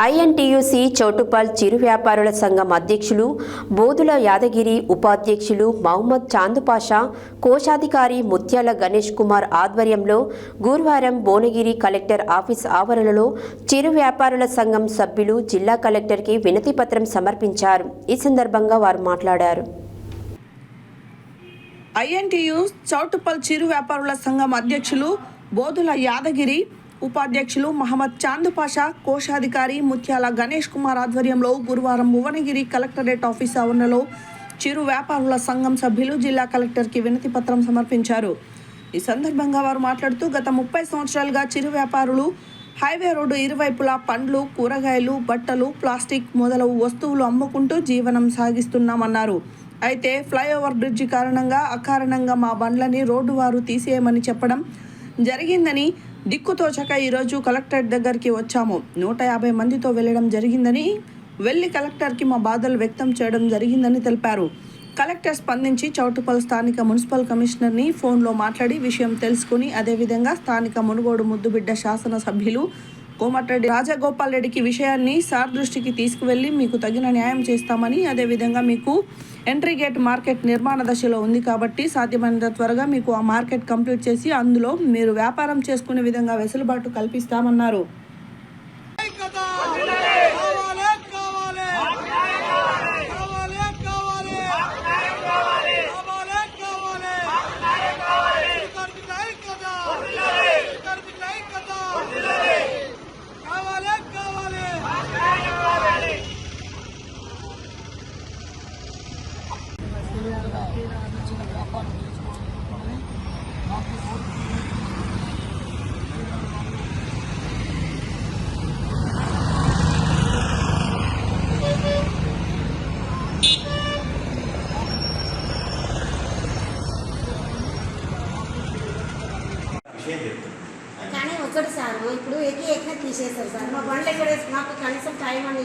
INTUC Choutuppal చిరు వ్యాపారుల సంఘం అధ్యక్షులు బోధుల యాదగిరి, ఉపాధ్యక్షులు మహమ్మద్ చాందుపాషా, కోశాధికారి ముత్యాల గణేష్ కుమార్ ఆధ్వర్యంలో గురువారం భువనగిరి కలెక్టర్ ఆఫీస్ ఆవరణలో చిరు వ్యాపారుల సంఘం సభ్యులు జిల్లా కలెక్టర్కి వినతి పత్రం సమర్పించారు. ఈ సందర్భంగా వారు మాట్లాడారు. ఐఎన్టీయూ చౌటుప్పల్ చిరు వ్యాపారుల సంఘం అధ్యక్షులు బోధుల యాదగిరి, ఉపాధ్యక్షులు మహమ్మద్ చాందుపాషా, కోశాధికారి ముత్యాల గణేష్ కుమార్ ఆధ్వర్యంలో గురువారం భువనగిరి కలెక్టరేట్ ఆఫీస్ ఆవరణలో చిరు వ్యాపారుల సంఘం సభ్యులు జిల్లా కలెక్టర్కి వినతి పత్రం సమర్పించారు. ఈ సందర్భంగా వారు మాట్లాడుతూ గత 30 సంవత్సరాలుగా చిరు వ్యాపారులు హైవే రోడ్డు ఇరువైపులా పండ్లు, కూరగాయలు, బట్టలు, ప్లాస్టిక్ మొదలగు వస్తువులు అమ్ముకుంటూ జీవనం సాగిస్తున్నామన్నారు. అయితే ఫ్లైఓవర్ బ్రిడ్జి కారణంగా అకారణంగా మా బండ్లని రోడ్డు వారు తీసేయమని చెప్పడం జరిగిందని, దిక్కుతోచక ఈరోజు కలెక్టరేట్ దగ్గరికి వచ్చాము. 150 మందితో వెళ్ళడం జరిగిందని, వెళ్ళి కలెక్టర్కి మా బాధలు వ్యక్తం చేయడం జరిగిందని తెలిపారు. కలెక్టర్ స్పందించి చౌటుప్పల్ స్థానిక మున్సిపల్ కమిషనర్ని ఫోన్లో మాట్లాడి విషయం తెలుసుకుని, అదేవిధంగా స్థానిక మునుగోడు ముద్దుబిడ్డ శాసన సభ్యులు కోమటిరెడ్డి రాజగోపాల్ రెడ్డికి విషయాన్ని సార్ దృష్టికి తీసుకువెళ్ళి మీకు తగిన న్యాయం చేస్తామని, అదేవిధంగా మీకు ఎంట్రీ గేట్ మార్కెట్ నిర్మాణ దశలో ఉంది కాబట్టి సాధ్యమైనంత త్వరగా మీకు ఆ మార్కెట్ కంప్లీట్ చేసి అందులో మీరు వ్యాపారం చేసుకునే విధంగా వెసులుబాటు కల్పిస్తామన్నారు. కానీ ఒకటి సార్, ఇప్పుడు ఎక్కి తీసేస్తారు సార్. మా బండ్లు ఎక్కడ, మాకు కనీసం టైం అనేది